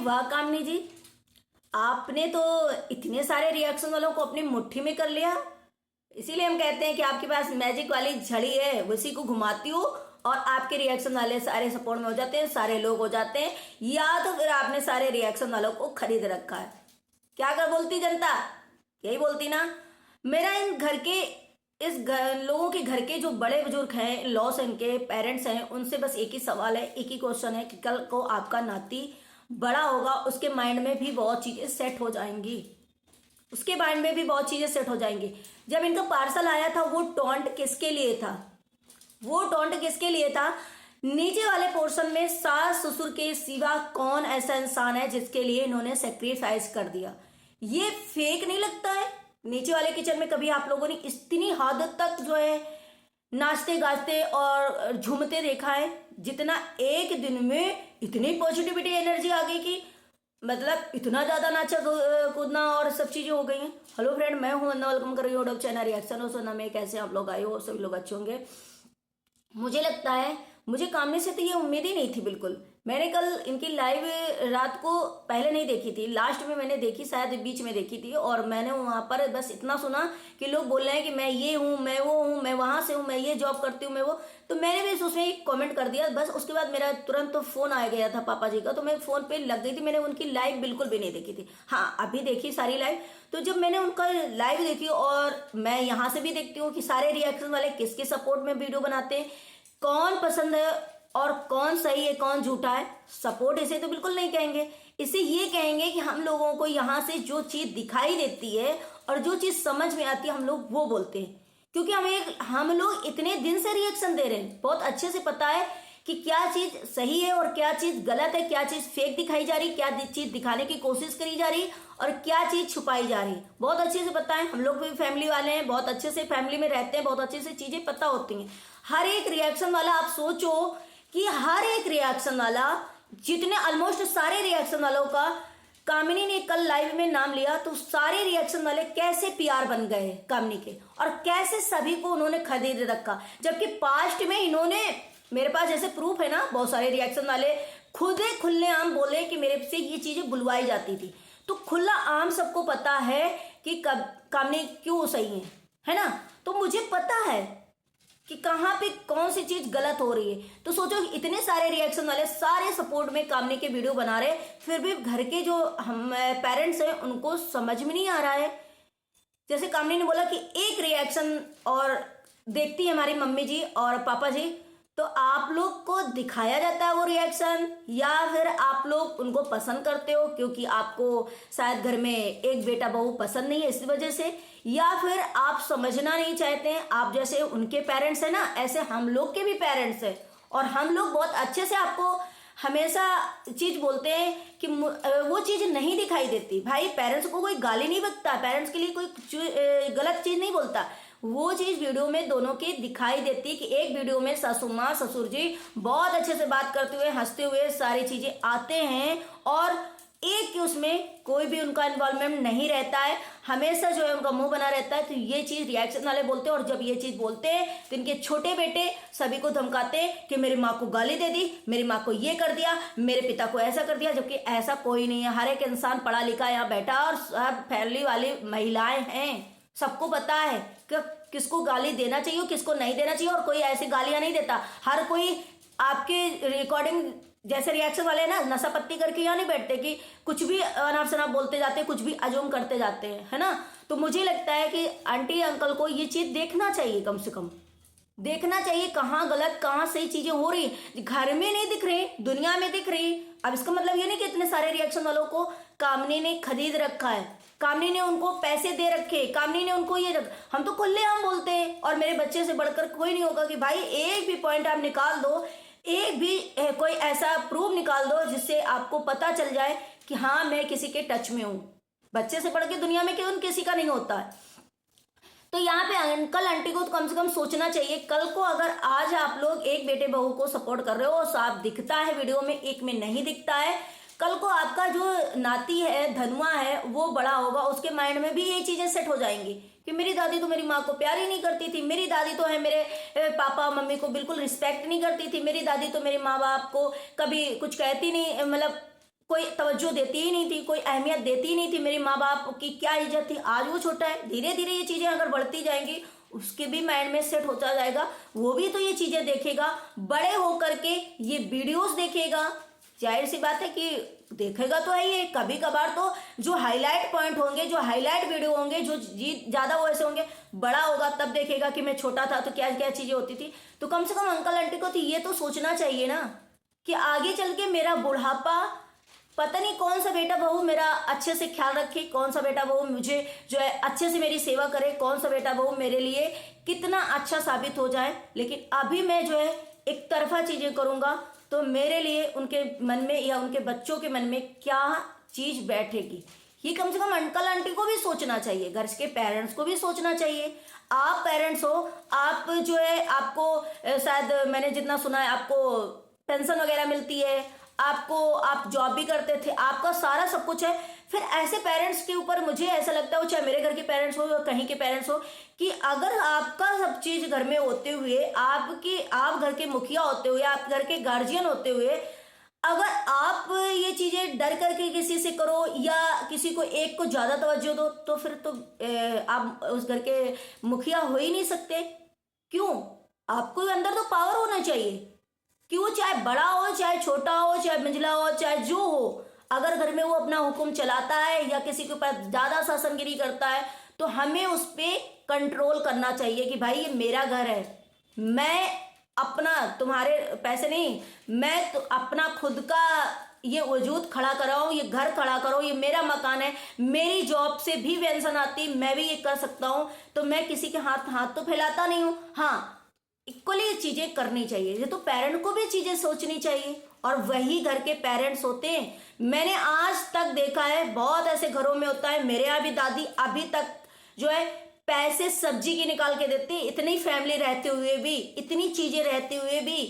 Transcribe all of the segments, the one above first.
वाह कामनी जी, आपने तो इतने सारे रिएक्शन वालों को अपनी मुट्ठी में कर लिया। इसीलिए हम कहते हैं कि आपके पास मैजिक वाली झड़ी है, उसी को घुमाती हो और आपके रिएक्शन वाले सारे सपोर्ट में हो जाते हैं, सारे लोग हो जाते हैं। या तो फिर आपने सारे रिएक्शन वालों को खरीद रखा है। क्या कर बोलती जनता, यही बोलती ना। मेरा इन घर के लोगों के घर के जो बड़े बुजुर्ग हैं, लॉस इनके पेरेंट्स हैं, उनसे बस एक ही सवाल है, एक ही क्वेश्चन है कि कल को आपका नाती बड़ा होगा, उसके माइंड में भी बहुत चीजें सेट हो जाएंगी। उसके माइंड में भी बहुत चीजें सेट हो जाएंगी। जब इनका पार्सल आया था, वो टॉन्ट किसके लिए था? वो टॉन्ट किसके लिए था? नीचे वाले पोर्शन में सास ससुर के सिवा कौन ऐसा इंसान है जिसके लिए इन्होंने सेक्रीफाइस कर दिया? ये फेक नहीं लगता है? नीचे वाले किचन में कभी आप लोगों ने इतनी हद तक जो है नाचते गाते और झूमते देखा है? जितना एक दिन में इतनी पॉजिटिविटी एनर्जी आ गई कि मतलब इतना ज्यादा नाचा कूदना और सब चीजें हो गई हैं। हेलो फ्रेंड, मैं हूं वंदना, वेलकम कर रही हूं यूट्यूब चैनल रिएक्शन। हो सुना में कैसे आप लोग आए हो? सभी लोग अच्छे होंगे मुझे लगता है। मुझे कामने से तो ये उम्मीद ही नहीं थी बिल्कुल। मैंने कल इनकी लाइव रात को पहले नहीं देखी थी, लास्ट में मैंने देखी, शायद बीच में देखी थी। और मैंने वहां पर बस इतना सुना कि लोग बोल रहे हैं कि मैं ये हूँ, मैं वो हूँ, मैं वहां से हूँ, मैं ये जॉब करती हूँ, मैं वो। तो मैंने भी उसमें एक कमेंट कर दिया बस। उसके बाद मेरा तुरंत तो फोन आ गया था पापा जी का, तो मैं फोन पे लग गई थी। मैंने उनकी लाइव बिल्कुल भी नहीं देखी थी। हाँ, अभी देखी सारी लाइव। तो जब मैंने उनका लाइव देखी, और मैं यहाँ से भी देखती हूँ कि सारे रिएक्शन वाले किसके सपोर्ट में वीडियो बनाते हैं, कौन पसंद है और कौन सही है कौन झूठा है। सपोर्ट इसे तो बिल्कुल नहीं कहेंगे, इसे ये कहेंगे कि हम लोगों को यहाँ से जो चीज दिखाई देती है और जो चीज समझ में आती है हम लोग वो बोलते हैं। क्योंकि हम लोग इतने दिन से रिएक्शन दे रहे हैं, बहुत अच्छे से पता है कि क्या चीज सही है और क्या चीज गलत है, क्या चीज फेक दिखाई जा रही, क्या चीज दिखाने की कोशिश करी जा रही और क्या चीज छुपाई जा रही, बहुत अच्छे से पता है। हम लोग भी फैमिली वाले हैं, बहुत अच्छे से फैमिली में रहते हैं, बहुत अच्छे से चीजें पता होती हैं। हर एक रिएक्शन वाला, आप सोचो कि हर एक रिएक्शन वाला, जितने ऑलमोस्ट सारे रिएक्शन वालों का कामिनी ने कल लाइव में नाम लिया, तो सारे रिएक्शन वाले कैसे पीआर बन गए कामिनी के, और कैसे सभी को उन्होंने खरीद रखा। जबकि पास्ट में इन्होंने, मेरे पास जैसे प्रूफ है ना, बहुत सारे रिएक्शन वाले खुद खुले आम बोले कि मेरे से ये चीजें बुलवाई जाती थी। तो खुला आम सबको पता है कि कामिनी क्यों सही है ना। तो मुझे पता है कि कहाँ पे कौन सी चीज गलत हो रही है। तो सोचो, इतने सारे रिएक्शन वाले सारे सपोर्ट में कामनी के वीडियो बना रहे, फिर भी घर के जो हम पेरेंट्स हैं उनको समझ में नहीं आ रहा है। जैसे कामनी ने बोला कि एक रिएक्शन और देखती है हमारी मम्मी जी और पापा जी, तो आप लोग को दिखाया जाता है वो रिएक्शन, या फिर आप लोग उनको पसंद करते हो क्योंकि आपको शायद घर में एक बेटा बहू पसंद नहीं है इस वजह से, या फिर आप समझना नहीं चाहते हैं। आप जैसे उनके पेरेंट्स है ना, ऐसे हम लोग के भी पेरेंट्स हैं, और हम लोग बहुत अच्छे से आपको हमेशा चीज बोलते हैं कि वो चीज नहीं दिखाई देती। भाई, पेरेंट्स को कोई गाली नहीं बकता, पेरेंट्स के लिए कोई गलत चीज नहीं बोलता, वो चीज वीडियो में दोनों की दिखाई देती कि एक वीडियो में सासू माँ ससुर जी बहुत अच्छे से बात करते हुए, हंसते हुए सारी चीजें आते हैं, और एक कि उसमें कोई भी उनका इन्वॉल्वमेंट नहीं रहता है, हमेशा जो है उनका मुंह बना रहता है। तो ये चीज रिएक्शन वाले बोलते हैं, और जब ये चीज बोलते हैं तो इनके छोटे बेटे सभी को धमकाते हैं कि मेरी माँ को गाली दे दी, मेरी माँ को ये कर दिया, मेरे पिता को ऐसा कर दिया। जबकि ऐसा कोई नहीं है, हर एक इंसान पढ़ा लिखा यहाँ बैठा, और सब फैमिली वाली महिलाएं हैं, सबको पता है कि किसको गाली देना चाहिए किसको नहीं देना चाहिए। और कोई ऐसी गालियां नहीं देता। हर कोई आपके रिकॉर्डिंग जैसे रिएक्शन वाले ना नशा पत्ती करके यहाँ नहीं बैठते कि कुछ भी अनाप शनाप बोलते जाते हैं, कुछ भी अजूम करते जाते हैं, है ना। तो मुझे लगता है कि आंटी अंकल को ये चीज देखना चाहिए, कम से कम देखना चाहिए कहाँ गलत कहाँ सही चीजें हो रही। घर में नहीं दिख रही, दुनिया में दिख रही। अब इसका मतलब ये नहीं कि इतने सारे रिएक्शन वालों को कामनी ने खरीद रखा है, कामनी ने उनको पैसे दे रखे, कामनी ने उनको ये हम तो खुले हम बोलते हैं, और मेरे बच्चे से बढ़कर कोई नहीं होगा कि भाई एक भी पॉइंट आप निकाल दो, एक भी कोई ऐसा प्रूफ निकाल दो जिससे आपको पता चल जाए कि हाँ मैं किसी के टच में हूं। बच्चे से बढ़ के दुनिया में क्यों किसी का नहीं होता है। तो यहाँ पे अंकल आंटी को तो कम से कम सोचना चाहिए। कल को अगर आज आप लोग एक बेटे बहू को सपोर्ट कर रहे हो, साफ दिखता है वीडियो में, एक में नहीं दिखता है, कल को आपका जो नाती है, धनुआ है, वो बड़ा होगा, उसके माइंड में भी ये चीजें सेट हो जाएंगी कि मेरी दादी तो मेरी माँ को प्यार ही नहीं करती थी, मेरी दादी तो है मेरे पापा मम्मी को बिल्कुल रिस्पेक्ट नहीं करती थी, मेरी दादी तो मेरे माँ बाप को कभी कुछ कहती नहीं, मतलब कोई तवज्जो देती ही नहीं थी, कोई अहमियत देती ही नहीं थी, मेरे माँ बाप की क्या इज्जत थी। आज वो छोटा है, धीरे धीरे ये चीजें अगर बढ़ती जाएंगी उसके भी माइंड में सेट होता जाएगा, वो भी तो ये चीजें देखेगा, बड़े होकर के ये वीडियोस देखेगा। जाहिर सी बात है कि देखेगा तो है ही, कभी कभार तो जो हाईलाइट पॉइंट होंगे, जो हाईलाइट वीडियो होंगे, जो जी ज्यादा वो ऐसे होंगे, बड़ा होगा तब देखेगा कि मैं छोटा था तो क्या क्या चीजें होती थी। तो कम से कम अंकल आंटी को तो ये तो सोचना चाहिए ना कि आगे चल के मेरा बुढ़ापा, पता नहीं कौन सा बेटा बहू मेरा अच्छे से ख्याल रखे, कौन सा बेटा बहू मुझे जो है अच्छे से मेरी सेवा करे, कौन सा बेटा बहू मेरे लिए कितना अच्छा साबित हो जाए। लेकिन अभी मैं जो है एक तरफा चीजें करूंगा तो मेरे लिए उनके मन में या उनके बच्चों के मन में क्या चीज बैठेगी, ये कम से कम अंकल आंटी को भी सोचना चाहिए, घर के पेरेंट्स को भी सोचना चाहिए। आप पेरेंट्स हो, आप जो है आपको शायद मैंने जितना सुना है आपको पेंशन वगैरह मिलती है, आपको आप जॉब भी करते थे, आपका सारा सब कुछ है। फिर ऐसे पेरेंट्स के ऊपर मुझे ऐसा लगता है, चाहे मेरे घर के पेरेंट्स हो या कहीं के पेरेंट्स हो, कि अगर आपका सब चीज घर में होते हुए, आप घर के मुखिया होते हुए, आप घर के गार्जियन होते हुए, अगर आप ये चीजें डर करके किसी से करो या किसी को एक को ज्यादा तवज्जो दो, तो फिर तो आप उस घर के मुखिया हो ही नहीं सकते। क्यों? आपको अंदर तो पावर होना चाहिए कि वो चाहे बड़ा हो, चाहे छोटा हो, चाहे मंझला हो, चाहे जो हो, अगर घर में वो अपना हुक्म चलाता है या किसी के ऊपर ज्यादा शासनगिरी करता है तो हमें उस पर कंट्रोल करना चाहिए कि भाई ये मेरा घर है, मैं अपना, तुम्हारे पैसे नहीं, मैं तो अपना खुद का ये वजूद खड़ा कर रहा हूँ, ये घर खड़ा करो, ये मेरा मकान है, मेरी जॉब से भी पेंशन आती, मैं भी ये कर सकता हूँ, तो मैं किसी के हाथ तो फैलाता नहीं हूँ। हाँ, इक्वली ये चीजें करनी चाहिए, ये तो पेरेंट को भी चीजें सोचनी चाहिए, और वही घर के पेरेंट्स होते हैं। मैंने आज तक देखा है, बहुत ऐसे घरों में होता है, मेरे यहाँ भी दादी अभी तक जो है पैसे सब्जी की निकाल के देती, इतनी फैमिली रहते हुए भी, इतनी चीजें रहते हुए भी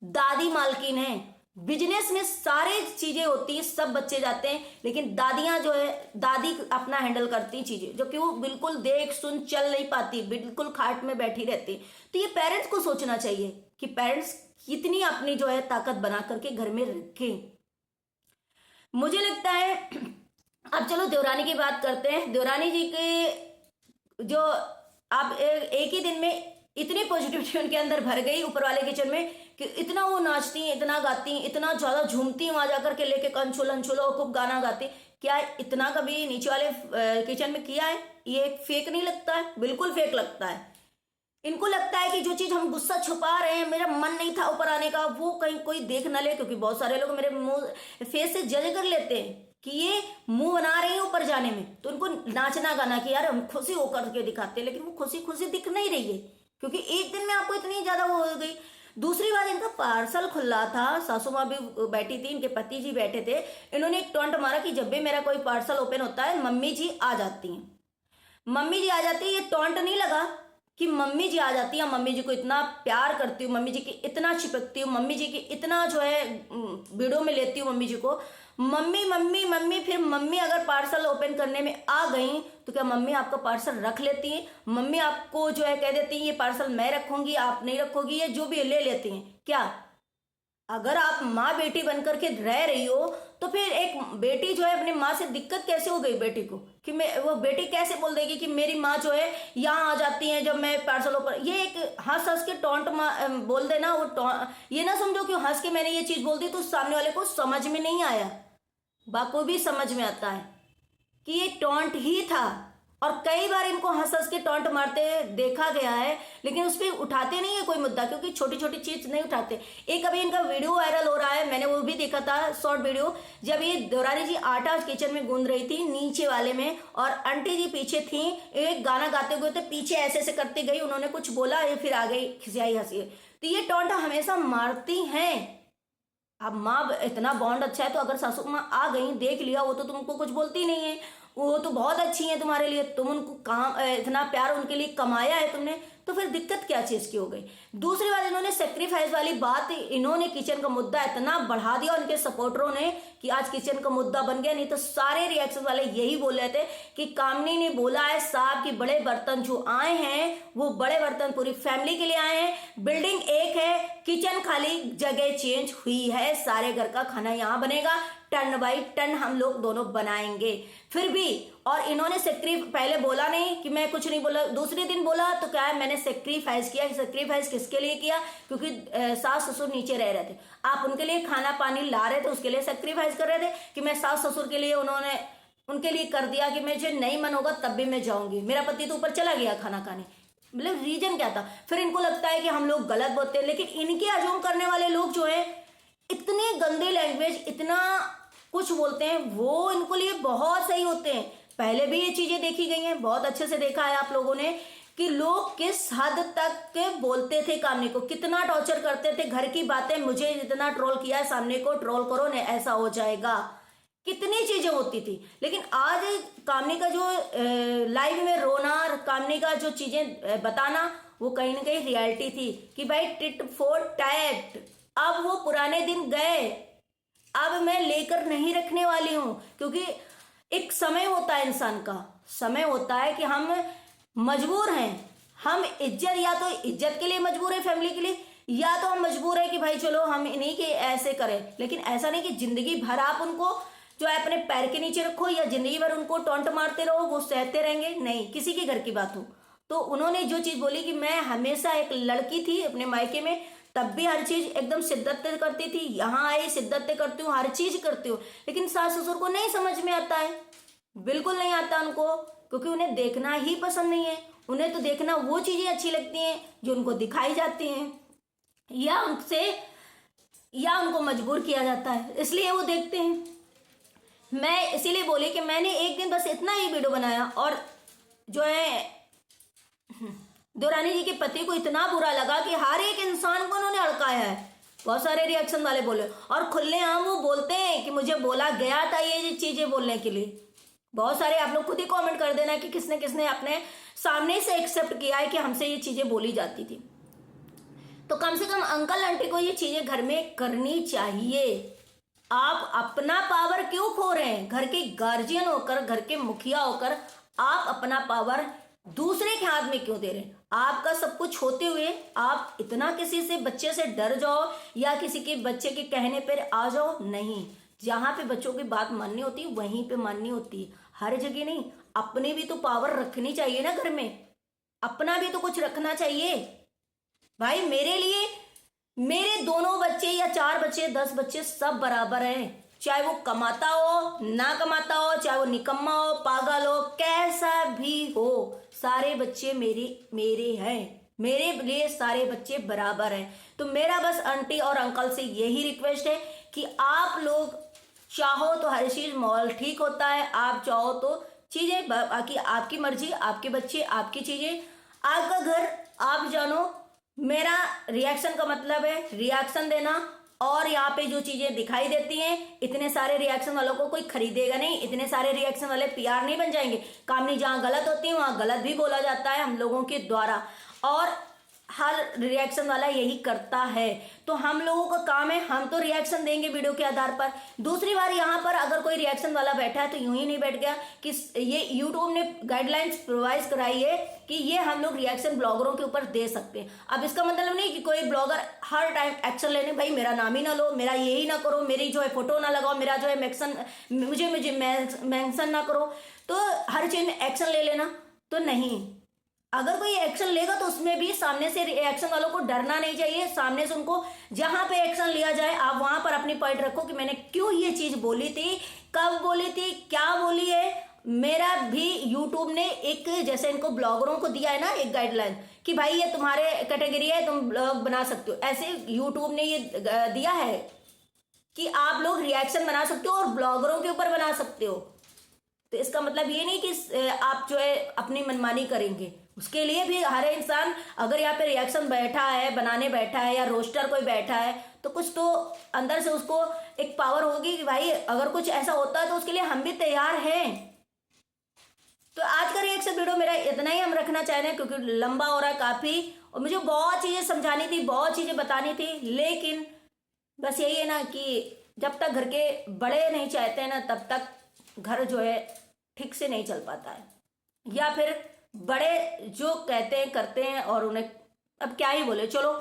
दादी मालकिन है। बिजनेस में सारी चीजें होती है, सब बच्चे जाते हैं, लेकिन दादियां जो है, दादी अपना हैंडल करती चीजें, जो कि वो बिल्कुल देख सुन चल नहीं पाती, बिल्कुल खाट में बैठी रहती। तो ये पेरेंट्स को सोचना चाहिए कि पेरेंट्स कितनी अपनी जो है ताकत बना करके घर में रखें। मुझे लगता है, अब चलो देवरानी की बात करते हैं। देवरानी जी के जो आप एक ही दिन में इतनी पॉजिटिविटी उनके अंदर भर गई ऊपर वाले किचन में कि इतना वो नाचती हैं, इतना गाती हैं, इतना ज्यादा झूमती हैं, वहां जाकर के लेके कंछुल अंछुल और खूब गाना गाती। क्या इतना कभी नीचे वाले किचन में किया है? ये फेक नहीं लगता है? बिल्कुल फेक लगता है। इनको लगता है कि जो चीज हम गुस्सा छुपा रहे हैं, मेरा मन नहीं था ऊपर आने का, वो कहीं कोई देख ना ले, क्योंकि बहुत सारे लोग मेरे मुंह फेस से जज कर लेते हैं कि ये मुंह बना रही है ऊपर जाने में, तो उनको नाचना गाना कि यार हम खुशी होकर के दिखाते हैं, लेकिन वो खुशी खुशी दिख नहीं रही है, क्योंकि एक दिन में आपको इतनी ज्यादा वो हो गई। दूसरी बात, इनका पार्सल खुला था, सासू माँ भी बैठी थी, इनके पति जी बैठे थे, इन्होंने एक टॉन्ट मारा कि जब भी मेरा कोई पार्सल ओपन होता है मम्मी जी आ जाती हैं, मम्मी जी आ जाती है। ये टॉन्ट नहीं लगा कि मम्मी जी आ जाती है, मम्मी जी को इतना प्यार करती हूँ, मम्मी जी की इतना चिपकती हूँ, मम्मी जी की इतना जो है वीडियो में लेती हूँ मम्मी जी को, मम्मी मम्मी मम्मी। फिर मम्मी अगर पार्सल ओपन करने में आ गई तो क्या मम्मी आपका पार्सल रख लेती हैं? मम्मी आपको जो है कह देती हैं ये पार्सल मैं रखूंगी, आप नहीं रखोगी, ये जो भी ले लेती हैं क्या? अगर आप माँ बेटी बनकर के रह रही हो तो फिर एक बेटी जो है अपनी माँ से दिक्कत कैसे हो गई बेटी को, कि मैं, वो बेटी कैसे बोल देगी कि मेरी माँ जो है यहाँ आ जाती है जब मैं पार्सल ऊपर। ये एक हंस हंस के टॉन्ट बोल देना, वो ये ना समझो कि हंस के मैंने ये चीज बोल दी तो सामने वाले को समझ में नहीं आया, बाखूबी समझ में आता है कि ये टॉन्ट ही था। और कई बार इनको हंस हंस के टॉन्ट मारते देखा गया है, लेकिन उस पर उठाते नहीं है कोई मुद्दा, क्योंकि छोटी छोटी चीज नहीं उठाते। एक अभी इनका वीडियो वायरल हो रहा है, मैंने वो भी देखा था शॉर्ट वीडियो, जब ये देवरानी जी आटा किचन में गूंद रही थी नीचे वाले में, और आंटी जी पीछे थी, एक गाना गाते हुए तो पीछे ऐसे ऐसे करती गई, उन्होंने कुछ बोला, ये फिर आ गई खिसियाई हंसी। तो ये टॉन्ट हमेशा मारती हैं। अब माँ इतना बॉन्ड अच्छा है तो अगर सासू माँ आ गई, देख लिया, वो तो तुमको कुछ बोलती नहीं है, वो तो बहुत अच्छी है तुम्हारे लिए, तुम उनको काम इतना प्यार उनके लिए कमाया है तुमने, तो फिर दिक्कत क्या चीज की हो गई? दूसरी बात, इन्होंने सेक्रीफाइस वाली बात, इन्होंने किचन का मुद्दा इतना बढ़ा दिया उनके सपोर्टरों ने कि आज किचन का मुद्दा बन गया। नहीं तो सारे रिएक्शन वाले यही बोल रहे थे कि कामनी ने बोला है साहब कि बड़े बर्तन जो आए हैं वो बड़े बर्तन पूरी फैमिली के लिए आए हैं, बिल्डिंग एक है, किचन खाली, जगह चेंज हुई है, सारे घर का खाना यहाँ बनेगा, टर्न बाई टर्न हम लोग दोनों बनाएंगे। फिर भी, और इन्होंने पहले बोला नहीं कि मैं कुछ नहीं बोला, दूसरे दिन बोला तो क्या है, मैंने सेक्रीफाइस किया। सेक्रीफाइस किसके लिए किया? क्योंकि सास ससुर नीचे रह रहे थे, आप उनके लिए खाना पानी ला रहे थे, उसके लिए सेक्रीफाइस कर रहे थे कि मैं सास ससुर के लिए उनके लिए कर दिया कि मुझे नहीं मन होगा तब भी मैं जाऊंगी, मेरा पति तो ऊपर चला गया खाना खाने। मतलब रीजन क्या था? फिर इनको लगता है कि हम लोग गलत बोलते हैं, लेकिन इनके अजूम करने वाले लोग जो है इतने गंदे लैंग्वेज, इतना कुछ बोलते हैं, वो इनको लिए बहुत सही होते हैं। पहले भी ये चीजें देखी गई हैं, बहुत अच्छे से देखा है आप लोगों ने कि लोग किस हद तक के बोलते थे कामनी को, कितना टॉर्चर करते थे, घर की बातें, मुझे जितना ट्रोल किया है सामने को ट्रोल करो ने ऐसा हो जाएगा, कितनी चीजें होती थी। लेकिन आज कामनी का जो लाइव में रोना, कामनी का जो चीजें बताना, वो कहीं ना कहीं रियलिटी थी कि भाई टिट फॉर टैट। अब वो पुराने दिन गए, अब मैं लेकर नहीं रखने वाली हूं, क्योंकि एक समय होता है, इंसान का समय होता है कि हम मजबूर हैं, हम इज्जत, या तो इज्जत के लिए मजबूर है फैमिली के लिए, या तो हम मजबूर है कि भाई चलो हम इन्हीं के ऐसे करें। लेकिन ऐसा नहीं कि जिंदगी भर आप उनको जो है अपने पैर के नीचे रखो या जिंदगी भर उनको टोंट मारते रहो, वो सहते रहेंगे। नहीं, किसी के घर की बात हो। तो उन्होंने जो चीज बोली कि मैं हमेशा एक लड़की थी अपने मायके में, तब भी हर चीज एकदम शिद्दत से करती थी, यहाँ आई शिद्दत से करती हूँ, हर चीज करती हूँ, लेकिन सास ससुर को नहीं समझ में आता है, बिल्कुल नहीं आता उनको, क्योंकि उन्हें देखना ही पसंद नहीं है। उन्हें तो देखना वो चीजें अच्छी लगती हैं जो उनको दिखाई जाती हैं, या उनको मजबूर किया जाता है, इसलिए वो देखते हैं। मैं इसीलिए बोली कि मैंने एक दिन बस इतना ही वीडियो बनाया, और जो है दुरानी जी के पति को इतना बुरा लगा कि हर एक इंसान को उन्होंने हड़काया है। बहुत सारे रिएक्शन वाले बोले, और खुलेआम वो बोलते हैं कि मुझे बोला गया था ये चीजें बोलने के लिए। बहुत सारे आप लोग खुद ही कमेंट कर देना कि किसने किसने अपने सामने से एक्सेप्ट किया है कि हमसे ये चीजें बोली जाती थी। तो कम से कम अंकल आंटी को ये चीजें घर में करनी चाहिए। आप अपना पावर क्यों खो रहे हैं? घर के गार्जियन होकर, घर के मुखिया होकर आप अपना पावर दूसरे के हाथ में क्यों दे रहे हैं? आपका सब कुछ होते हुए आप इतना किसी से बच्चे से डर जाओ या किसी के बच्चे के कहने पर आ जाओ? नहीं, जहां पे बच्चों की बात माननी होती है वहीं पे माननी होती है, हर जगह नहीं। अपने भी तो पावर रखनी चाहिए ना, घर में अपना भी तो कुछ रखना चाहिए। भाई मेरे लिए मेरे दोनों बच्चे या 4 बच्चे 10 बच्चे सब बराबर हैं, चाहे वो कमाता हो ना कमाता हो, चाहे वो निकम्मा हो पागल हो, कैसा भी हो, सारे बच्चे मेरे हैं, मेरे लिए सारे बच्चे बराबर हैं। तो मेरा बस आंटी और अंकल से यही रिक्वेस्ट है कि आप लोग चाहो तो हर चीज माहौल ठीक होता है, आप चाहो तो चीजें बाकी आपकी मर्जी, आपके बच्चे आपकी चीजें, आपका घर आप जानो। मेरा रिएक्शन का मतलब है रिएक्शन देना, और यहाँ पे जो चीजें दिखाई देती हैं, इतने सारे रिएक्शन वालों को कोई खरीदेगा नहीं, इतने सारे रिएक्शन वाले पीआर नहीं बन जाएंगे। कामनी जहां गलत होती है वहां गलत भी बोला जाता है हम लोगों के द्वारा, और हर रिएक्शन वाला यही करता है। तो हम लोगों का काम है, हम तो रिएक्शन देंगे वीडियो के आधार पर। दूसरी बार यहाँ पर अगर कोई रिएक्शन वाला बैठा है तो यूं ही नहीं बैठ गया कि ये यूट्यूब ने गाइडलाइंस प्रोवाइड कराई है कि ये हम लोग रिएक्शन ब्लॉगरों के ऊपर दे सकते हैं। अब इसका मतलब नहीं कि कोई ब्लॉगर हर टाइम एक्शन लेने, भाई मेरा नाम ही ना लो, मेरा यही ना करो, मेरी जो है फोटो ना लगाओ, मेरा जो है मुझे मेंशन ना करो, तो हर चीज में एक्शन ले लेना, तो नहीं। अगर कोई एक्शन लेगा तो उसमें भी सामने से रिएक्शन वालों को डरना नहीं चाहिए, सामने से उनको जहां पे एक्शन लिया जाए आप वहां पर अपनी पॉइंट रखो कि मैंने क्यों ये चीज बोली थी, कब बोली थी, क्या बोली है। मेरा भी यूट्यूब ने एक, जैसे इनको ब्लॉगरों को दिया है ना एक गाइडलाइन कि भाई ये तुम्हारे कैटेगरी है, तुम ब्लॉग बना सकते हो, ऐसे यूट्यूब ने ये दिया है कि आप लोग रिएक्शन बना सकते हो और ब्लॉगरों के ऊपर बना सकते हो। तो इसका मतलब ये नहीं कि आप जो है अपनी मनमानी करेंगे, उसके लिए भी हर इंसान, अगर यहाँ पे रिएक्शन बैठा है, बनाने बैठा है, या रोस्टर कोई बैठा है, तो कुछ तो अंदर से उसको एक पावर होगी कि भाई अगर कुछ ऐसा होता है तो उसके लिए हम भी तैयार हैं। तो आज का रिएक्शन वीडियो मेरा इतना ही हम रखना चाह रहे हैं, क्योंकि लंबा हो रहा है काफी, और मुझे बहुत चीजें समझानी थी, बहुत चीजें बतानी थी, लेकिन बस यही है ना कि जब तक घर के बड़े नहीं चाहते हैं ना, तब तक घर जो है ठीक से नहीं चल पाता है, या फिर बड़े जो कहते हैं करते हैं, और उन्हें अब क्या ही बोले। चलो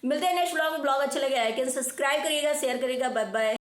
मिलते हैं नेक्स्ट ब्लॉग में। ब्लॉग अच्छा लगे लाइक एंड सब्सक्राइब करिएगा, शेयर करिएगा। Bye bye.